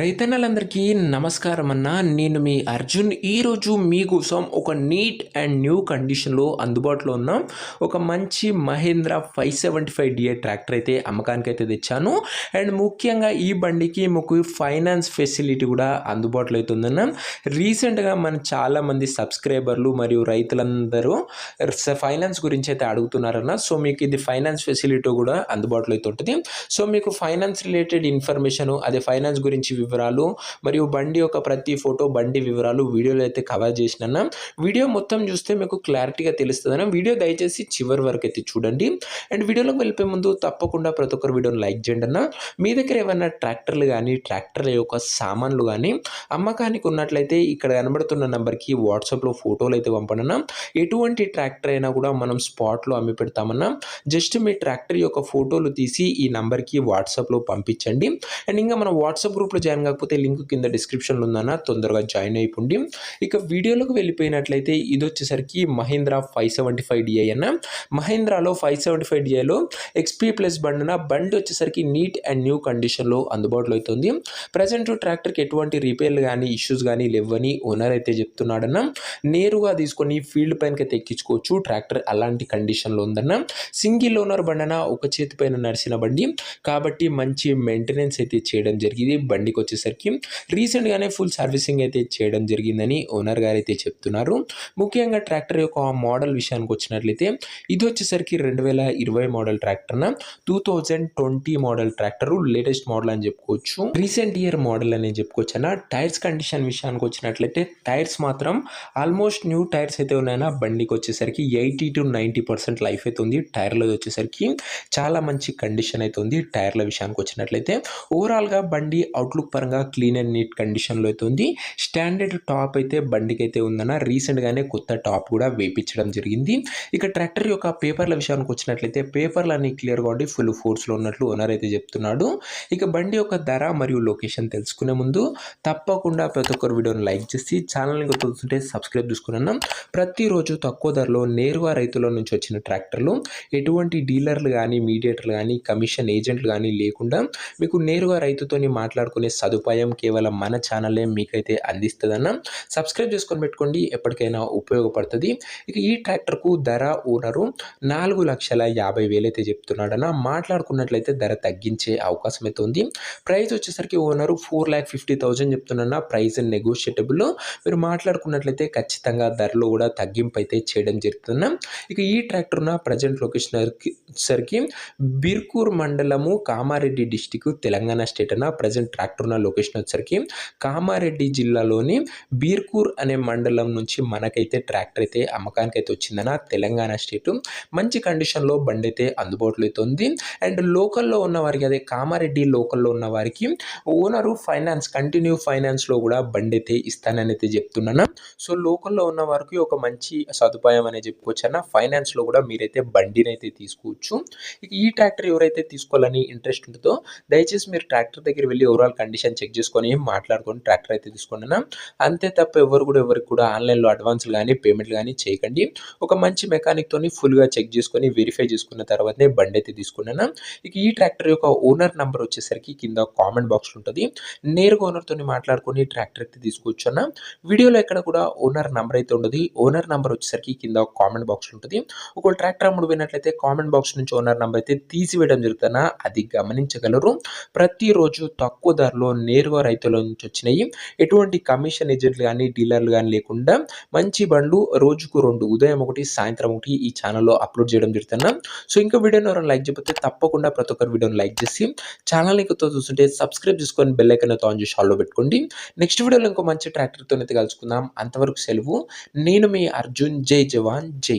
రైతన్నలందరికీ నమస్కారం అన్న. నేను మీ అర్జున్. ఈరోజు మీకోసం ఒక నీట్ అండ్ న్యూ కండిషన్‌లో అందుబాటులో ఉన్న ఒక మంచి మహేంద్ర 575 ట్రాక్టర్ అయితే అమ్మకానికైతే తెచ్చాను. అండ్ ముఖ్యంగా ఈ బండికి మీకు ఫైనాన్స్ ఫెసిలిటీ కూడా అందుబాటులో అయితే ఉందన్న. రీసెంట్‌గా మన చాలామంది సబ్స్క్రైబర్లు మరియు రైతులందరూ ఫైనాన్స్ గురించి అయితే అడుగుతున్నారన్న. సో మీకు ఇది ఫైనాన్స్ ఫెసిలిటీ కూడా అందుబాటులో అయితే ఉంటుంది. సో మీకు ఫైనాన్స్ రిలేటెడ్ ఇన్ఫర్మేషన్, అదే ఫైనాన్స్ గురించి వివరాలు మరియు బండి యొక్క ప్రతి ఫోటో, బండి వివరాలు వీడియోలో అయితే కవర్ చేసినాను. వీడియో మొత్తం చూస్తే మీకు క్లారిటీగా తెలుస్తుందన్న. వీడియో దయచేసి చివరి వరకు అయితే చూడండి. అండ్ వీడియోలోకి వెళ్ళిపోయే ముందు తప్పకుండా ప్రతి ఒక్కరు వీడియోని లైక్ చేయండి అన్న. మీ దగ్గర ఏమైనా ట్రాక్టర్లు కానీ, ట్రాక్టర్ల యొక్క సామాన్లు కానీ అమ్మకానికి ఉన్నట్లయితే ఇక్కడ కనబడుతున్న నెంబర్కి వాట్సాప్లో ఫోటోలు అయితే పంపండి. ఎటువంటి ట్రాక్టర్ అయినా కూడా మనం స్పాట్లో అమ్మి పెడతామన్నా. జస్ట్ మీ ట్రాక్టర్ యొక్క ఫోటోలు తీసి ఈ నెంబర్కి వాట్సాప్లో పంపించండి. అండ్ ఇంకా మన వాట్సాప్ గ్రూప్లో జాయిన్ కాకపోతే లింక్ కింద డిస్క్రిప్షన్లో ఉందన్న, తొందరగా జాయిన్ అయిపోండి. ఇక వీడియోలోకి వెళ్ళిపోయినట్లయితే ఇది వచ్చేసరికి మహీంద్రా 575 అన్న. మహీంద్రాలో 575లో ఎక్స్పీ ప్లస్ బండి వచ్చేసరికి నీట్ అండ్ న్యూ కండిషన్లో అందుబాటులో అవుతుంది. ప్రజెంట్ ట్రాక్టర్కి ఎటువంటి రిపేర్లు కానీ, ఇష్యూస్ కానీ లేవని ఓనర్ అయితే చెప్తున్నాడన్న. నేరుగా తీసుకొని ఫీల్డ్ పైనకి అయితే ఎక్కించుకోవచ్చు. ట్రాక్టర్ అలాంటి కండిషన్లో ఉందన్న. సింగిల్ ఓనర్ బండన, ఒక చేతి పైన నడిచిన బండి కాబట్టి మంచి మెయింటెనెన్స్ అయితే చేయడం జరిగింది. బండికి వచ్చేసరికి రీసెంట్గానే ఫుల్ సర్వీసింగ్ అయితే చేయడం జరిగిందని ఓనర్ గారు అయితే చెప్తున్నారు. ముఖ్యంగా ట్రాక్టర్ యొక్క మోడల్ విషయానికి వచ్చినట్లయితే ఇది వచ్చేసరికి 2020 మోడల్ ట్రాక్టర్న, 2020 మోడల్ ట్రాక్టర్, లేటెస్ట్ మోడల్ అని చెప్పుకోవచ్చు. రీసెంట్ ఇయర్ మోడల్ అని చెప్పుకోవచ్చు అన్న. టైర్స్ కండిషన్ విషయానికి వచ్చినట్లయితే టైర్స్ మాత్రం ఆల్మోస్ట్ న్యూ టైర్స్ అయితే ఉన్నాయన్న. బండికి వచ్చేసరికి 80 to 90% లైఫ్ అయితే ఉంది. టైర్లో వచ్చేసరికి చాలా మంచి కండిషన్ అయితే ఉంది. టైర్ల విషయానికి వచ్చినట్లయితే ఓవరాల్గా బండి అవుట్లుక్ పరంగా క్లీన్ అండ్ నీట్ కండిషన్లో అయితే ఉంది. స్టాండర్డ్ టాప్ అయితే బండికి అయితే ఉందన్న. రీసెంట్గానే కొత్త టాప్ కూడా వేయించడం జరిగింది. ఇక ట్రాక్టర్ యొక్క పేపర్ల విషయానికి వచ్చినట్లయితే పేపర్లు అన్ని క్లియర్గా ఉండి ఫుల్ ఫోర్స్లో ఉన్నట్లు ఓనర్ అయితే చెప్తున్నాడు. ఇక బండి యొక్క ధర మరియు లొకేషన్ తెలుసుకునే ముందు తప్పకుండా ప్రతి ఒక్కరు వీడియోని లైక్ చేసి ఛానల్ని గుర్తుంటే సబ్స్క్రైబ్ చేసుకున్నాను. ప్రతిరోజు తక్కువ ధరలో నేరుగా రైతుల నుంచి వచ్చిన ట్రాక్టర్లు, ఎటువంటి డీలర్లు కానీ, మీడియేటర్లు కానీ, కమిషన్ ఏజెంట్లు కానీ లేకుండా మీకు నేరుగా రైతుతోని మాట్లాడుకునే సదుపాయం కేవలం మన ఛానలే మీకైతే అందిస్తుందన్న. సబ్స్క్రైబ్ చేసుకొని పెట్టుకోండి, ఎప్పటికైనా ఉపయోగపడుతుంది. ఇక ఈ ట్రాక్టర్కు ధర ఓనరు 4,50,000 అయితే చెప్తున్నాడన్న. మాట్లాడుకున్నట్లయితే ధర తగ్గించే అవకాశం అయితే ఉంది. ప్రైస్ వచ్చేసరికి ఓనరు 4,50,000 చెప్తున్నా. Price negotiable. మీరు మాట్లాడుకున్నట్లయితే ఖచ్చితంగా ధరలో కూడా తగ్గింపు అయితే చేయడం జరుగుతుంది. ఇక ఈ ట్రాక్టర్ ఉన్న ప్రజెంట్ లొకేషన్ సరికి బిర్కూర్ మండలము, కామారెడ్డి డిస్టిక్, తెలంగాణ స్టేట్ అన్న. ప్రజెంట్ ట్రాక్టర్ ఉన్న లొకేషన్ వచ్చేసరికి కామారెడ్డి జిల్లాలోని బీర్కూర్ అనే మండలం నుంచి మనకైతే ట్రాక్టర్ అయితే అమ్మకానికి అయితే వచ్చిందన్న. తెలంగాణ స్టేట్. మంచి కండిషన్లో బండి అయితే అందుబాటులో అయితే ఉంది. అండ్ లోకల్లో ఉన్న వారికి, అదే కామారెడ్డి లోకల్లో ఉన్న వారికి ఓనరు కంటిన్యూ ఫైనాన్స్లో కూడా బండి అయితే ఇస్తానని అయితే చెప్తున్నాను. సో లోకల్లో ఉన్న వారికి ఒక మంచి సదుపాయం అనే చెప్పుకోవచ్చు అన్న. ఫైనాన్స్లో కూడా మీరైతే బండిని అయితే తీసుకోవచ్చు. ఇక ఈ ట్రాక్టర్ ఎవరైతే తీసుకోవాలని ఇంట్రెస్ట్ ఉంటుందో దయచేసి మీరు ట్రాక్టర్ దగ్గర వెళ్ళి ఓవరాల్ కండిషన్ చెక్ చేసుకొని మాట్లాడుకొని ట్రాక్టర్ అయితే తీసుకోండి అన్న. అంతే తప్ప ఎవరికి కూడా ఆన్లైన్లో అడ్వాన్స్లు కానీ, పేమెంట్లు కానీ చేయకండి. ఒక మంచి మెకానిక్తోని ఫుల్గా చెక్ చేసుకొని వెరిఫై చేసుకున్న తర్వాతనే బండి అయితే తీసుకున్నాను. ఇక ఈ ట్రాక్టర్ యొక్క ఓనర్ నెంబర్ వచ్చేసరికి కింద కామెంట్ బాక్స్లో ఉంటుంది. నేరుగా ఓనర్తో మాట్లాడుకొని ట్రాక్టర్ అయితే తీసుకోవచ్చు అన్న. వీడియోలో ఎక్కడ కూడా ఓనర్ నెంబర్ అయితే ఉండదు. ఓనర్ నెంబర్ వచ్చేసరికి కింద కామెంట్ బాక్స్లో ఉంటుంది. ఒకవేళ ట్రాక్టర్ అమ్ముడు పోయినట్లయితే కామెంట్ బాక్స్ నుంచి ఓనర్ నెంబర్ అయితే తీసివేయడం జరుగుతుందా, అది గమనించగలరు. ప్రతిరోజు తక్కువ ధరలో నేరుగా రైతుల నుంచి వచ్చినాయి. ఎటువంటి కమిషన్ ఏజెంట్లు కానీ, డీలర్లు కానీ లేకుండా మంచి బండ్లు రోజుకు 2, ఉదయం 1, సాయంత్రం 1 ఈ ఛానల్లో అప్లోడ్ చేయడం జరుగుతున్నా. సో ఇంకా వీడియోని ఎవరైనా లైక్ చేయకపోతే తప్పకుండా ప్రతి ఒక్కరు వీడియోని లైక్ చేసి ఛానల్ని కొత్త చూస్తుంటే సబ్స్క్రైబ్ చేసుకొని బెల్ ఐకాన్ అయితే ఆన్ చేసి ఆల్లో పెట్టుకోండి. నెక్స్ట్ వీడియోలో ఇంకో మంచి ట్రాక్టర్తో అయితే కలుసుకుందాం. అంతవరకు సెలవు. నేను మీ అర్జున్. జై జవాన్, జై